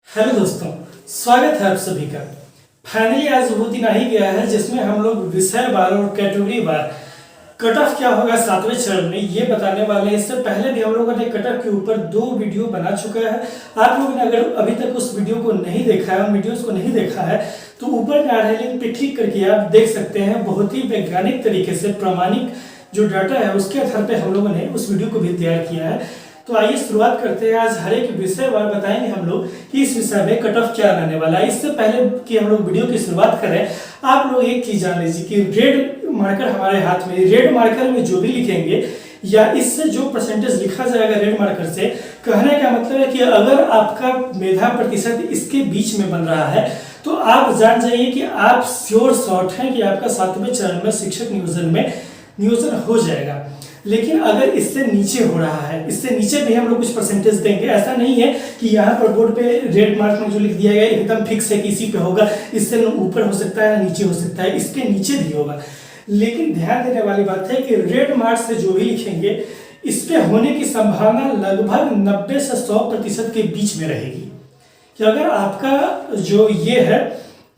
Hello दोस्तों, स्वागत है आप सभी का। फाइनली आज वो दिन आ ही गया है जिसमें हम लोग विषय वार और कैटेगरी वार कट ऑफ क्या होगा 7वें चरण में ये बताने वाले हैं। इससे पहले भी हम लोगों ने कट ऑफ के ऊपर 2 वीडियो बना चुका है। आप लोगों ने अगर अभी तक उस वीडियो को नहीं देखा है, उन वीडियोस को नहीं देखा है, तो ऊपर में आ रहे लिंक पे क्लिक करके आप देख सकते हैं। बहुत ही वैज्ञानिक तरीके से प्रामाणिक जो डाटा है उसके आधार पर हम लोगों ने उस वीडियो को भी तैयार किया है। तो आइए शुरुआत करते हैं। आज हर एक विषय वार बताएंगे हम लोग कि इस विषय में कट ऑफ क्या रहने वाला है। इससे पहले कि हम लोग वीडियो की शुरुआत करें, आप लोग एक चीज जान लीजिए कि रेड मार्कर हमारे हाथ में, रेड मार्कर में जो भी लिखेंगे या इससे जो परसेंटेज लिखा जाएगा रेड मार्कर से, कहने का मतलब है कि अगर आपका मेधा प्रतिशत इसके बीच में बन रहा है तो आप जान जाइए कि आप श्योर शॉट हैं कि आपका 7वें चरण में शिक्षक नियोजन हो जाएगा। लेकिन अगर इससे नीचे हो रहा है, इससे नीचे भी हम लोग कुछ परसेंटेज देंगे। ऐसा नहीं है कि यहाँ पर बोर्ड पे रेड मार्क में जो लिख दिया गया एकदम फिक्स है कि इसी पे होगा, इससे ऊपर हो सकता है नीचे हो सकता है, इसके नीचे भी होगा। लेकिन ध्यान देने वाली बात है कि रेड मार्क से जो भी लिखेंगे इस पे होने की संभावना लगभग 90 से 100% के बीच में रहेगी। कि अगर आपका जो ये है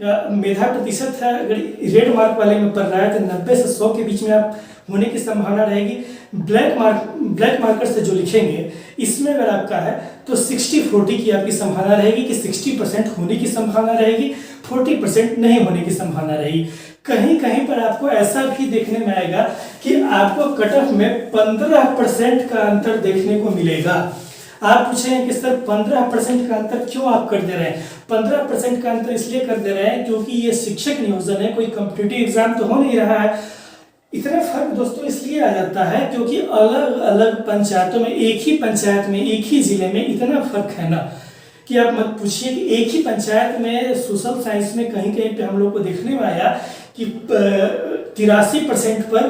मेधा प्रतिशत है, अगर रेड मार्क वाले में पड़ रहा है तो 90 से 100 के बीच में आप होने की संभावना रहेगी। ब्लैक मार्कर से जो लिखेंगे इसमें अगर आपका है तो 60-40 की आपकी संभावना रहेगी कि 60% होने की संभावना रहेगी, 40% नहीं होने की संभावना रहेगी। कहीं कहीं पर आपको ऐसा भी देखने में आएगा कि आपको कट ऑफ में 15% का अंतर देखने को मिलेगा। आप पूछेंगे कि सर 15% का अंतर क्यों आप कर दे रहे हैं? 15% का अंतर इसलिए कर दे रहे हैं क्योंकि ये शिक्षक नियोजन है, कोई कॉम्पिटिटिव एग्जाम तो हो नहीं रहा है। इतना फर्क दोस्तों इसलिए आ जाता है क्योंकि अलग अलग पंचायतों में, एक ही पंचायत में, एक ही जिले में इतना फर्क है ना कि आप मत पूछिए कि एक ही पंचायत में सोशल साइंस में कहीं कहीं पे हम लोग को देखने में आया कि 83% पर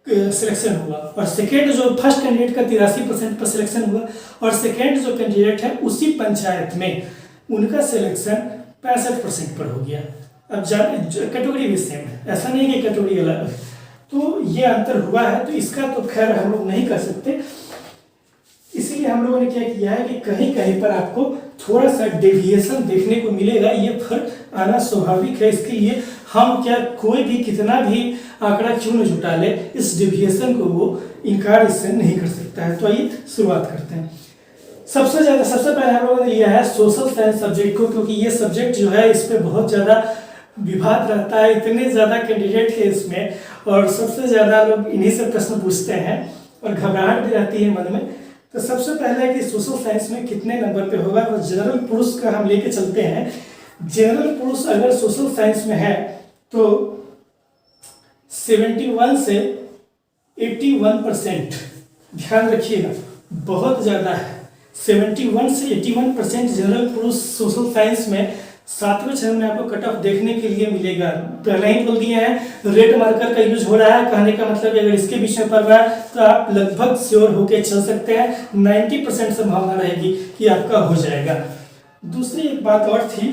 सिलेक्शन हुआ और सेकेंड जो फर्स्ट कैंडिडेट का 83% पर सिलेक्शन हुआ और सेकेंड जो कैंडिडेट है उसी पंचायत में उनका सिलेक्शन 65% पर हो गया। अब कैटेगरी भी सेम है, ऐसा नहीं कि कैटेगरी अलग है। तो ये अंतर हुआ है, तो इसका तो खैर हम लोग नहीं कर सकते। इसीलिए हम लोगों ने क्या किया है कि कहीं कहीं पर आपको थोड़ा सा डेविएशन देखने को मिलेगा। ये फर्क आना स्वाभाविक है। इसके लिए हम क्या कोई भी कितना भी आंकड़ा क्यों न जुटा ले, इस डेविएशन को वो इनकार इससे नहीं कर सकता है। तो आइए शुरुआत करते हैं। सबसे पहले हम लोगों ने लिया है सोशल साइंस सब्जेक्ट को, क्योंकि ये सब्जेक्ट जो है इस पर बहुत ज़्यादा विवाद रहता है, इतने ज़्यादा कैंडिडेट है इसमें और सबसे ज़्यादा लोग इन्हीं से प्रश्न पूछते हैं और घबराहट भी रहती है मन में। तो सबसे पहले कि सोशल साइंस में कितने नंबर पे होगा, तो जनरल पुरुष का हम लेके चलते हैं। जनरल पुरुष अगर सोशल साइंस में है तो 71 से 81%, ध्यान रखिएगा बहुत ज़्यादा है। 71 से 81% जनरल पुरुष सोशल साइंस में 7वें चरण में आपको कट ऑफ देखने के लिए मिलेगा। पहले ही बोल दिए हैं रेड मार्कर का यूज हो रहा है, कहने का मतलब अगर इसके बीच में पड़ रहा है तो आप लगभग श्योर होकर चल सकते हैं। 90% संभावना रहेगी कि आपका हो जाएगा। दूसरी एक बात और थी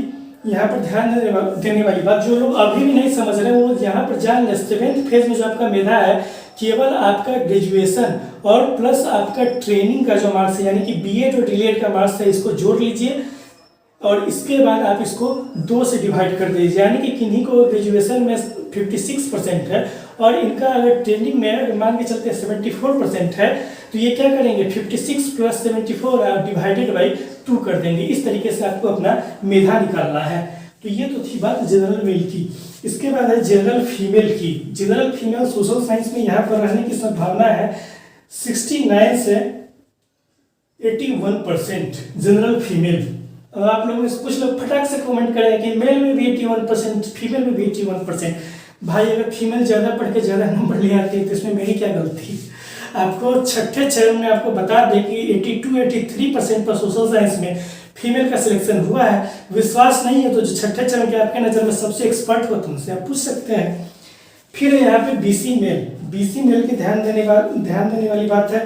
यहाँ पर ध्यान देने वाली बात, जो लोग अभी भी नहीं समझ रहे वो यहाँ पर जान लें। 7th फेज में जो आपका मेधा है केवल आपका ग्रेजुएशन और प्लस आपका ट्रेनिंग का जो मार्क्स है यानी कि बीएड और डीएड का मार्क्स है, इसको जोड़ लीजिए और इसके बाद आप इसको 2 से डिवाइड कर दीजिए। यानी कि किन्हीं को ग्रेजुएशन में 56% है और इनका अगर ट्रेनिंग में मान के चलते 74% है, तो ये क्या करेंगे 56 + 74 डिवाइडेड बाई 2 कर देंगे। इस तरीके से आपको अपना मेधा निकालना है। तो ये तो थी बात जनरल मेल की। इसके बाद है जनरल फीमेल की। जनरल फीमेल सोशल साइंस में यहाँ पर रहने की संभावना है 69 से 81% जनरल फीमेल। अब आप लोगों में कुछ लोग फटाक से कमेंट करें कि मेल में भी 81%, फीमेल में भी 81%। भाई अगर फीमेल ज़्यादा पढ़ के ज़्यादा नंबर ले आती है तो इसमें मेरी क्या गलती? आपको 6ठे चरण में आपको बता दें कि 82-83% पर सोशल साइंस में फीमेल का सिलेक्शन हुआ है। विश्वास नहीं है तो जो 6ठे चरण के आपके नज़र में सबसे एक्सपर्ट हो तो उनसे आप पूछ सकते हैं। फिर यहाँ पे बीसी मेल की ध्यान देने वाली बात है।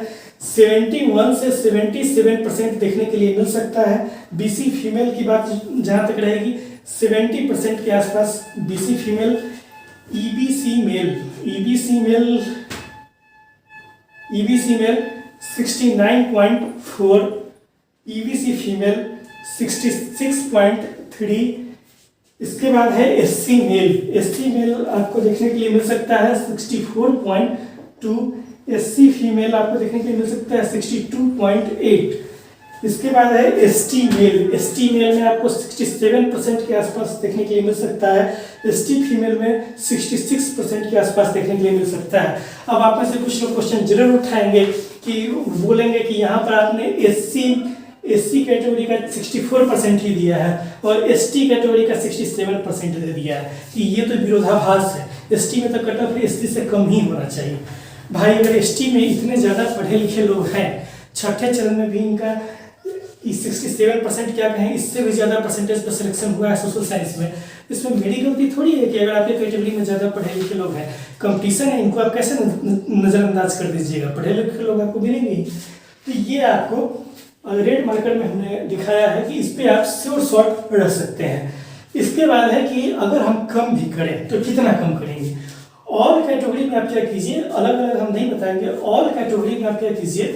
71 से 77% देखने के लिए मिल सकता है। बीसी फीमेल की बात जहाँ तक रहेगी 70% के आसपास BC female. EBC male 69.4, EBC female 66.3। इसके बाद है एससी मेल। एससी मेल आपको देखने के लिए मिल सकता है 64.2। एससी फीमेल आपको देखने के लिए मिल सकता है 62.8। इसके बाद है एसटी मेल। एसटी मेल में आपको 67% के आसपास देखने के लिए मिल सकता है। एसटी फीमेल में 66% के आसपास देखने के लिए मिल सकता है। अब आप में से कुछ लोग क्वेश्चन जरूर उठाएंगे कि बोलेंगे कि यहाँ पर आपने एससी कैटेगरी का 64% ही दिया है और एसटी कैटेगरी का 67% दे दिया है, कि ये तो विरोधाभास है। एसटी में तो कट ऑफ एसटी से कम ही होना चाहिए। भाई अगर एसटी में इतने ज़्यादा पढ़े लिखे लोग हैं, छठे चरण में भी इनका 67% क्या कहें, इससे भी ज़्यादा परसेंटेज पर सिलेक्शन हुआ है सोशल साइंस में। इसमें मेरी गलती थोड़ी है कि अगर आपके कैटेगरी में ज़्यादा पढ़े लिखे लोग हैं, कंपटीशन है, इनको आप कैसे नज़रअंदाज कर दीजिएगा, पढ़े लिखे लोग आपको मिलेंगे। तो ये आपको रेड मार्कर में हमने दिखाया है कि इस पर आप श्योर शॉर्ट रह सकते हैं। इसके बाद है कि अगर हम कम भी करें तो कितना कम करेंगे। ऑल कैटेगरी में आप क्या कीजिए, अलग अलग हम नहीं बताएंगे, ऑल कैटेगरी में आप क्या कीजिए,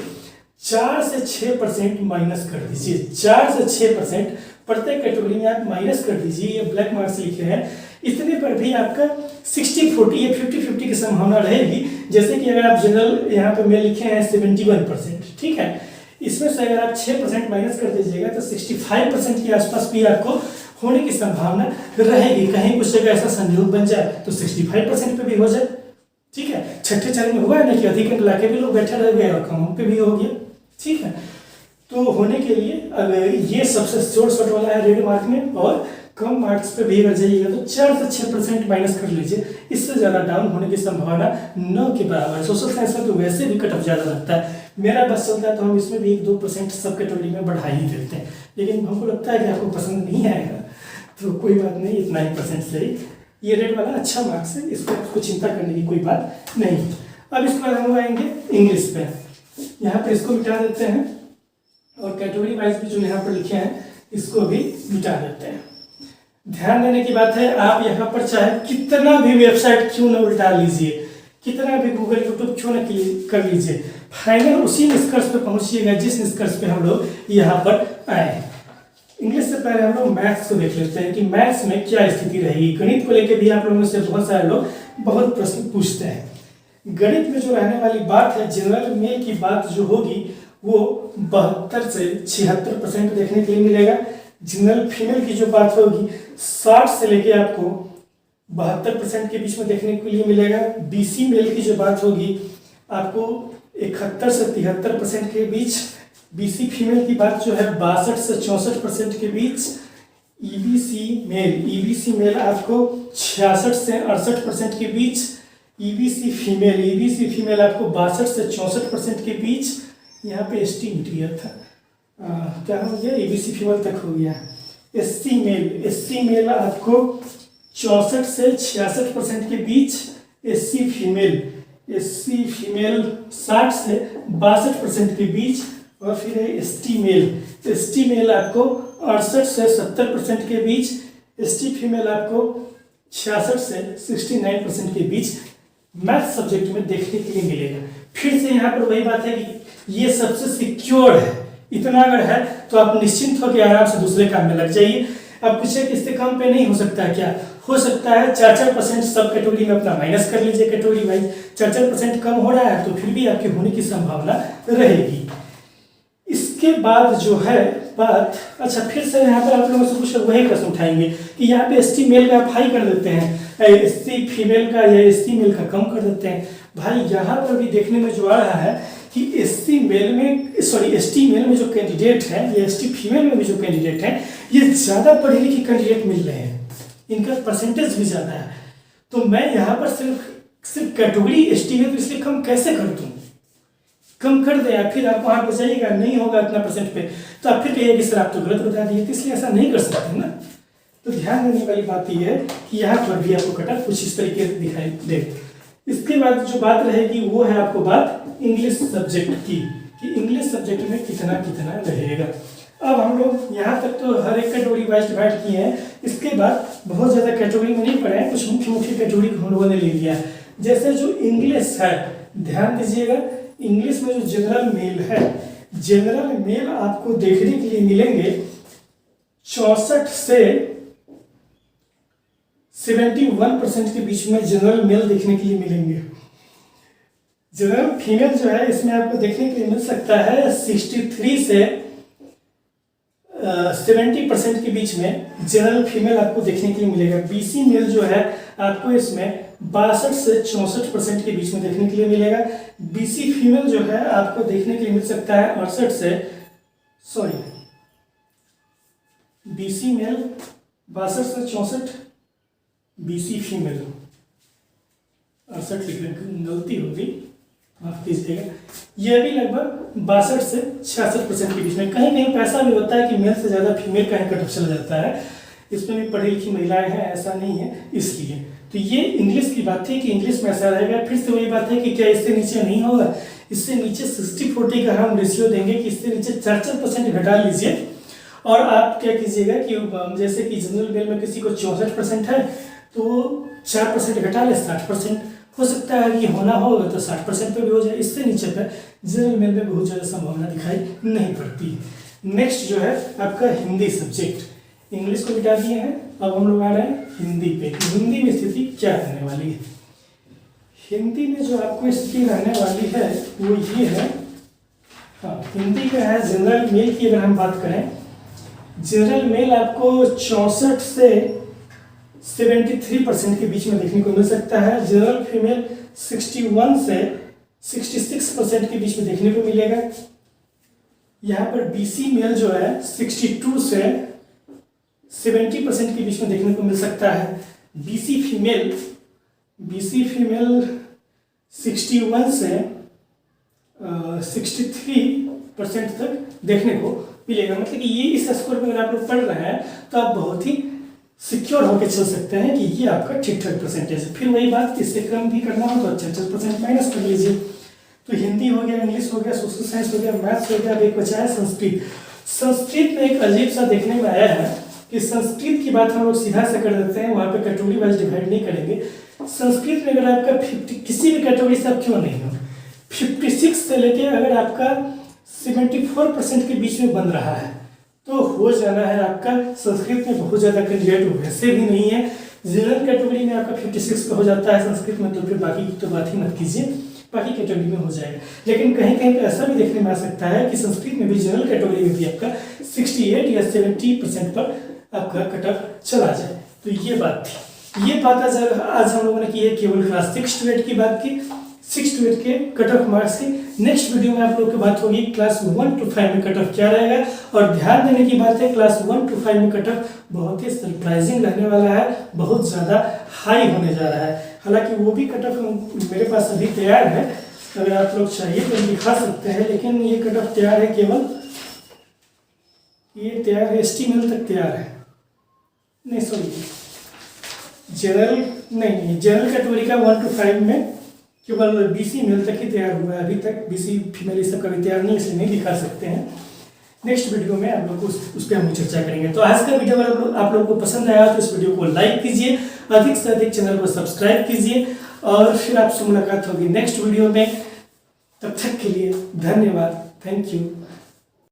4 से 6% माइनस कर दीजिए। 4 से 6% प्रत्येक कैटेगरी में आप माइनस कर दीजिए। ये ब्लैक मार्क से लिखे हैं। इतने पर भी आपका 60-40 या 50-50 की संभावना रहेगी। जैसे कि अगर आप जनरल यहाँ पे में लिखे हैं 71%, ठीक है, इसमें से अगर आप 6% माइनस कर दीजिएगा तो 65% के आसपास भी आपको होने की संभावना रहेगी। कहीं कुछ जगह ऐसा संयोग बन जाए तो 65% पे भी हो जाए, ठीक है। छठे चरण में हुआ है ना कि अधिक अंक लाके भी लोग बैठे रह गए और कम पे भी हो गया, ठीक है। तो होने के लिए अगर ये सबसे श्योर शॉर्ट वाला है रेड मार्क में, और कम मार्क्स पे भी अगर जाइएगा तो 4 से 6% माइनस कर लीजिए। इससे ज़्यादा डाउन होने की संभावना 9 के बराबर है। सोशल साइंस में तो वैसे भी कट ऑफ ज़्यादा लगता है। मेरा बस चलता है तो हम इसमें भी 1-2% सब कैटेगरी में बढ़ा ही देते हैं, लेकिन हमको लगता है कि आपको पसंद नहीं आएगा तो कोई बात नहीं, इतना ही परसेंट सही। ये रेड वाला अच्छा मार्क्स है, इस पर आपको चिंता करने की कोई बात नहीं। अब इसके बाद हम आएंगे इंग्लिश पे। यहाँ पर इसको मिटा देते हैं और कैटेगरी वाइज भी जो यहाँ पर लिखे हैं इसको भी मिटा देते हैं। ध्यान देने की बात है, आप यहाँ पर चाहे कितना भी वेबसाइट क्यों न उल्टा लीजिए, कितना भी गूगल यूट्यूब क्यों न कर लीजिए, फाइनल उसी निष्कर्ष पे पहुंचिएगा जिस निष्कर्ष पे हम लोग यहाँ पर आए हैं। इंग्लिश से पहले हम लोग मैथ्स को देख लेते हैं कि मैथ्स में क्या स्थिति रहेगी। गणित को लेकर भी आप लोगों से बहुत सारे लोग बहुत प्रश्न पूछते हैं। गणित में जो रहने वाली बात है, जनरल मेल की बात जो होगी वो 72 से 76% देखने के लिए मिलेगा। जनरल फीमेल की जो बात होगी 60 से लेके आपको 72% के बीच में देखने के लिए मिलेगा। बीसी मेल की जो बात होगी आपको 71 से 73% के बीच। बीसी फीमेल की बात जो है 62 से 64% के बीच। ईबीसी मेल आपको 66 से 68% के बीच। ईबीसी फीमेल आपको 62 से 64% के बीच। यहाँ पे एसटी मिट गया था, क्या हो गया, ईबीसी फीमेल तक हो गया। एससी मेल आपको 64 से 66% के बीच। एससी फीमेल 60 से 62% के बीच। और फिर है एसटी मेल आपको 68 से 70% के बीच। एसटी फीमेल आपको 66 से 69% के बीच मैथ सब्जेक्ट में देखने के लिए मिलेगा। फिर से यहाँ पर वही बात है कि ये सबसे सिक्योर है। इतना अगर है तो आप निश्चिंत होकर आराम से दूसरे काम में लग जाइए। अब पूछे कि इससे कम पे नहीं हो सकता है क्या? हो सकता है। 4% सब कैटेगरी में अपना माइनस कर लीजिए कैटेगरी वाइज। 4% कम हो रहा है तो फिर भी आपके होने की संभावना रहेगी। इसके बाद जो है बात, अच्छा फिर से यहाँ पर आप लोगों से कुछ वही प्रश्न उठाएंगे कि यहाँ पे एसटी मेल का आप हाई कर देते हैं, एसटी फीमेल का या एसटी मेल का कम कर देते हैं। भाई यहाँ पर भी देखने में जो आ रहा है कि एसटी मेल में जो कैंडिडेट है या एसटी फीमेल में भी जो कैंडिडेट है ये ज़्यादा पढ़े लिखे कैंडिडेट मिल रहे हैं, इनका परसेंटेज भी ज़्यादा है। तो मैं यहाँ पर सिर्फ कैटेगरी एसटी है तो इसलिए कम कैसे कर दूँ? कम कर दे या फिर आप वहाँ पर जाइएगा नहीं होगा इतना परसेंट पे तो आप फिर कहिए कि सर आप तो गलत बता दिए, तो इसलिए ऐसा नहीं कर सकते ना। तो ध्यान देने वाली बात ये है कि यहाँ पर भी आपको कट ऑफ कुछ इस तरीके से दिखाई दे। इसके बाद जो बात रहेगी वो है आपको बात इंग्लिश सब्जेक्ट की, कि इंग्लिश सब्जेक्ट में कितना रहेगा। अब हम लोग यहाँ तक तो हर एक कैटेगरी वाइज डिवाइड किए हैं। इसके बाद बहुत ज़्यादा कैटेगरी में नहीं पढ़े हैं, कुछ मुख्य कैटेगरी को हम लोगों ने ले लिया है। जैसे जो इंग्लिश है, ध्यान दीजिएगा, इंग्लिश में जो जनरल मेल है, जनरल मेल आपको देखने के लिए मिलेंगे 64 से 71% के बीच में जनरल मेल देखने के लिए मिलेंगे। जनरल फीमेल जो है इसमें आपको देखने के लिए मिल सकता है 63 से 70% के बीच में जनरल फीमेल आपको देखने के लिए मिलेगा। बीसी मेल जो है आपको इसमें 62 से 64% के बीच में देखने के लिए मिलेगा। बीसी फीमेल जो है आपको देखने के लिए मिल सकता है 68 से बीसी मेल 62 से 64, बीसी फीमेल 68 लिखने की गलती होगी, माफ कीजिएगा। यह भी लगभग 62 से 66% के बीच में। कहीं कहीं पर ऐसा भी होता है कि मेल से ज़्यादा फीमेल का ही कट ऑफ चला जाता है, इसमें भी पढ़ी लिखी महिलाएं हैं, ऐसा नहीं है इसलिए। तो ये इंग्लिश की बात थी कि इंग्लिश में ऐसा रहेगा। फिर से वही बात है कि क्या इससे नीचे नहीं होगा, इससे नीचे 60-40 का हम रेशियो देंगे कि इससे नीचे 4% घटा लीजिए। और आप क्या कीजिएगा कि जैसे कि जनरल मेल में किसी को 64% है तो 4% घटा ले, 60% हो सकता है कि होना होगा तो 60% पे भी हो जाए। इससे नीचे पर जनरल मेल में बहुत ज़्यादा संभावना दिखाई नहीं पड़ती। नेक्स्ट जो है आपका हिंदी सब्जेक्ट, इंग्लिश को मिटा दिए हैं, अब हम लोग आ रहे हैं हिंदी पे। हिंदी में स्थिति क्या रहने वाली है? हिंदी में जो आपको स्थिति रहने वाली है वो ये है, हाँ हिंदी का है जनरल मेल की अगर हम बात करें, जनरल मेल आपको 64 से 73% के बीच में देखने को मिल सकता है। जनरल फीमेल 61 से 66% के बीच में देखने को मिलेगा। यहाँ पर बीसी मेल जो है 62 से 70% के बीच में देखने को मिल सकता है। बीसी फीमेल 61 से 63% तक देखने को मिलेगा। मतलब कि ये इस स्कोर में अगर आप लोग पढ़ रहे हैं तो आप बहुत ही सिक्योर होकर चल सकते हैं कि ये आपका ठीक ठाक परसेंटेज है। फिर वही बात, इससे कम भी करना हो तो 66% माइनस कर लीजिए। तो हिंदी हो गया, इंग्लिश हो गया, सोशल साइंस हो गया, मैथ्स हो गया, अब एक बचा है संस्कृत। संस्कृत में एक अजीब सा देखने में आया है कि संस्कृत की बात हम लोग सीधा से कर देते हैं, वहाँ पे कैटेगरी वाइज डिवाइड नहीं करेंगे। संस्कृत में अगर आपका 50 किसी भी कैटेगरी से आप क्यों नहीं हो, 56 से लेके अगर आपका 74% के बीच में बन रहा है तो हो जाना है आपका। संस्कृत में बहुत ज़्यादा कैंडिडेट वैसे भी नहीं है। जनरल कैटेगरी में आपका 56 पे हो जाता है संस्कृत में, तो फिर बाकी की तो बात ही मत कीजिए, बाकी कैटेगरी में हो जाएगा। लेकिन कहीं कहीं पर ऐसा भी देखने में आ सकता है कि संस्कृत में भी जनरल कैटेगरी में भी आपका 68 या 70% पर आपका कट ऑफ चला जाए। तो ये बात थी। ये बात आज हम लोगों ने की है केवल क्लास 6 to 8 की बात की, 6 to 8 के कट ऑफ मार्क्स की। नेक्स्ट वीडियो में आप लोग की बात होगी क्लास 1 to 5 में कट ऑफ क्या रहेगा। और ध्यान देने की बात है, क्लास 1 to 5 में कट ऑफ बहुत ही सरप्राइजिंग रहने वाला है, बहुत ज़्यादा हाई होने जा रहा है। हालांकि वो भी कट ऑफ मेरे पास अभी तैयार है, अगर आप लोग चाहिए तो दिखा सकते हैं, लेकिन ये कट ऑफ तैयार है, केवल ये तैयार है, एस्टीमेल तक तैयार है, नहीं सॉरी जनरल नहीं, जनरल कैटेगरी का 1 to 5 में केवल बीसी मेल तक ही तैयार हुआ है, अभी तक बीसी फीमेल इस सब का भी तैयार नहीं, इसलिए नहीं दिखा सकते हैं। नेक्स्ट वीडियो में आप लोग उस पर हम चर्चा करेंगे। तो आज का वीडियो अगर आप लोगों को पसंद आया तो इस वीडियो को लाइक कीजिए, अधिक से अधिक चैनल को सब्सक्राइब कीजिए, और फिर आपसे मुलाकात होगी नेक्स्ट वीडियो में। तब तक के लिए धन्यवाद, थैंक यू।